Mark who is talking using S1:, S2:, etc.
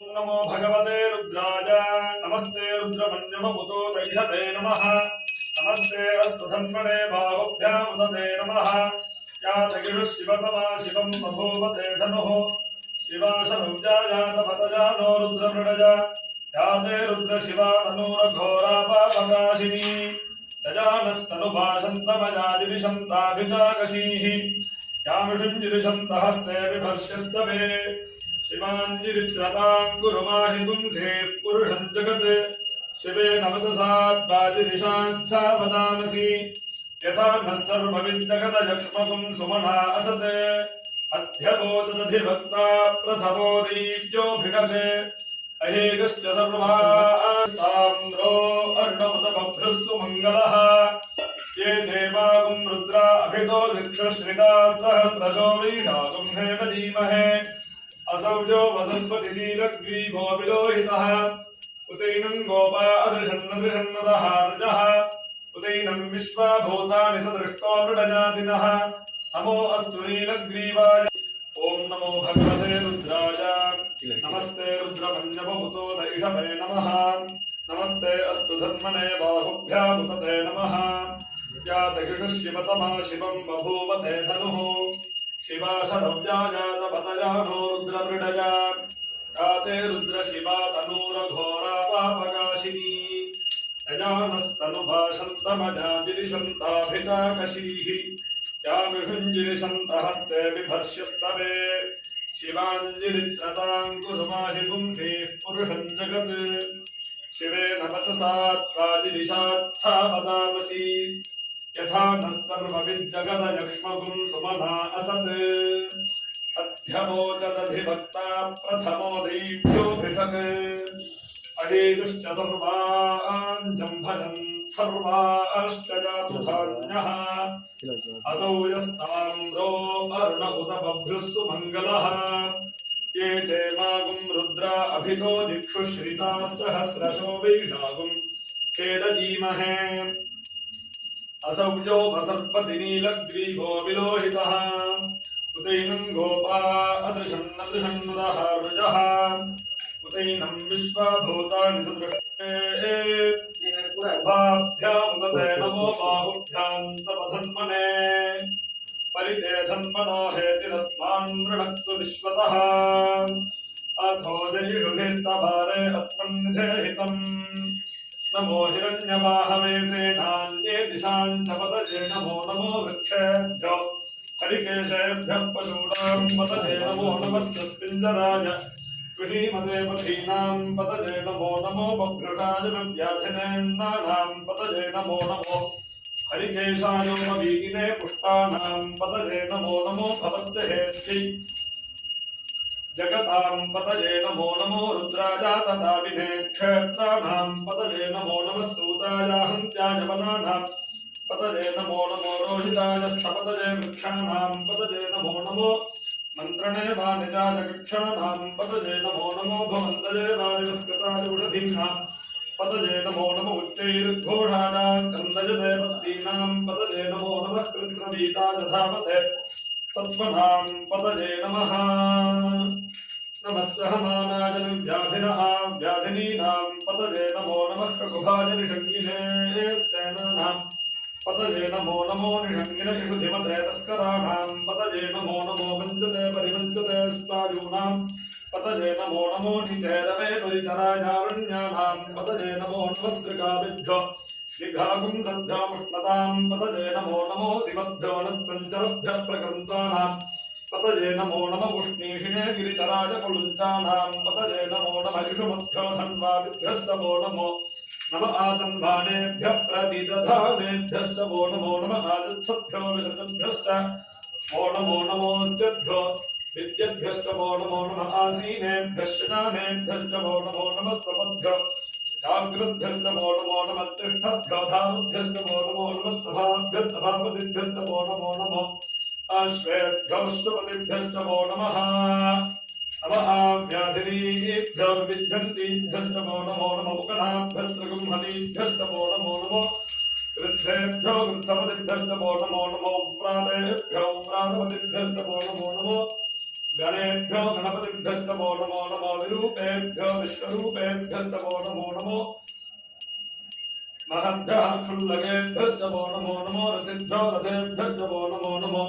S1: नमो भगवते रुद्राय नमस्ते रुद्रमन्यममुतो दैहते नमः नमस्ते अस्तु धन्वने बाहुभ्यामुदते नमः या जगिषुः शिवतमा शिवं बभूवते धनुः शिवाशनुजायातपतजानो रुद्रमृडज या ते रुद्रशिवा तनूरघोरापापकाशिनी यजानस्तनुभाषन्तमजादिविशन्ताभिचाकशीः यामिषुञ्जिरिशन्तहस्ते बिभर्ष्यस्तवे शिवाञ्जिरित्रताङ्कुरुमाहि पुंसेः पुरुषं जगत् शिवे नवतसात्पादिरिशाञ्छा वदामसि यथा नः सर्वविद्जगदयक्ष्मकुं सुमना असत् अध्यबोधदधिभक्ता प्रथमो दीप्योऽभिषते अहेगश्च सर्वास्ताम्रो अर्णमुतबभ्रुस्सु मङ्गलः ये चैवागुं रुद्रा अभितो दिक्षुश्रिता सहस्रशो वैशाखं हेम धीमहे असौ यो वसन्पतिनीलग्रीवो विलोहितः उतैनं गोपा अदृशन्नदृशन्नदः ऋजः उतैनं विश्वा भूतानि सदृष्टो मृडजातिनः नमो अस्तु नीलग्रीवाय ॐ नमो भगवते रुद्राय नमस्ते रुद्रमन्यवभूतो दैषवे नमः नमस्ते अस्तु धन्वने बाहुभ्यामुदते नमः या दगिषुः शिवतमा शिवं बभूवते धनुः शिवाशनव्याजातपतजानो रुद्रमृडज या ते रुद्रशिवा तनूरघोरापापकाशिनी यजानस्तनुभाषन्तमजादिरिशन्ताभिचाकशीः यामिषुञ्जिरिशन्तहस्ते बिभर्ष्यस्तवे शिवाञ्जिरित्रताङ्कुरुमाहि पुंसेः पुरुषं जगत् शिवेन वचसात्पादिरिशाच्छा वदामसि यथा नः सर्वविद्जगदयक्ष्मकुं सुमना असत् अध्यवोचदधिभक्ता प्रथमो दैव्योऽभिषक् अहेगुश्च सर्वान् जम्भजन् सर्वाश्च जातु धान्यः असौ यस्ताम्रो अरुण उत बभ्रुस्सु मङ्गलः ये चैवागुं रुद्रा अभितो दिक्षुश्रिताः सहस्रशो वैशाखं खेदधीमहे असौ यो वसर्पतिनीलग्रीवो विलोहितः उतैनं गोपा अदृशन्नदृशन्नुदः ऋजः उतैनं विश्वभूतानि सदृष्टे उभाभ्यामुदते नमो बाहुभ्यां तपधन्वने परिते धन्वनो हेतिरस्मान् वृणक्तु विश्वतः अथो जयिषुभिस्तभारे अस्मन्निधेहितम् नमो हिरण्यवाहवे सेनान्ये दिशाञ्च पतये नमो नमो वृक्षेभ्यो हरिकेशेभ्यः पशूनां पतये नमो नमः सस्पिञ्जराय विहीमते पथीनां पतये नमो नमो बभ्रुटाय व्याधिनेन्नानां पतये नमो नमो हरिकेशायोमवीगिने पुष्टानां पतये नमो नमो भवस्य हेत्यै जगतां पतये नमो नमो रुद्राजातताविने क्षेत्राणां पतये नमो नमः सूतायाहन्त्याय वनानां पतये नमो नमो रोहिताय स्थपतये वृक्षाणां पतये नमो नमो मन्त्रणे वानिजाय कक्षाणां पतये नमो नमो भवन्तये वारिवस्कृताय उषधीनां पतये नमो नमो उच्चैर्घोषाणां कन्दयते भक्तीनां पतये नमो नमः कृत्स्नवीताय धावते सत्त्वनां पतये नमः नमः सहमानाय व्याधिनः व्याधिनीनां पतये नमो नमः रघुभाय निषङ्गिने स्तेनानां पतये नमो नमो निषङ्गिन शिशुधिमते तस्कराणां पतये नमो नमो वञ्चते परिवञ्चते स्तायूनां पतये नमो नमो निचेदवे परिचरायारण्यानां पतये नमो नमः श्रीकाभिभ्यो विघागुं सद्भ्योमुष्णतां पतये नमो नमो शिवभ्यो नत्पञ्चरभ्यः प्रकृन्तानां पतये नमो नमः उष्णीषिणे गिरिचराय कुलुञ्चानां पतये नमो नमः युषुमभ्यो धन्वादिभ्यश्च वो नमो नम आतन्वानेभ्यः प्रतिदधानेभ्यश्च वो नमो नमः आजत्सभ्यो विसर्जभ्यश्च वो नमो नमोऽस्यभ्यो विद्यभ्यश्च वो नमो नमः आसीनेभ्यः शनानेभ्यश्च वो नमो नमः स्वपद्भ्यो जागृद्भ्यश्च वो नमो नमः तिष्ठभ्यो धारुभ्यश्च वो नमो नमः सभाभ्यः सभापतिभ्यश्च वो नमो नमः अश्वेभ्योऽष्टपतिभ्यश्च वो नमः नमः व्याधिनीभ्यो विद्यन्तीभ्यश्च वो नमो नमः मुकनाभ्यस्त्रगुंहनीभ्यश्च वो नमो नमः कृत्सेभ्यो कृत्सपतिभ्यश्च वो नमो नमो व्रातेभ्यो व्रातपतिभ्यश्च वो नमो नमः गणेभ्यो गणपतिभ्यस्तवो नमो नमो विरूपेभ्यो विश्वरूपेभ्यस्तवो नमो नमो महद्भ्यः क्षुल्लकेभ्यस्तवो नमो नमो रथिभ्यो रथेभ्यस्तवो नमो नमो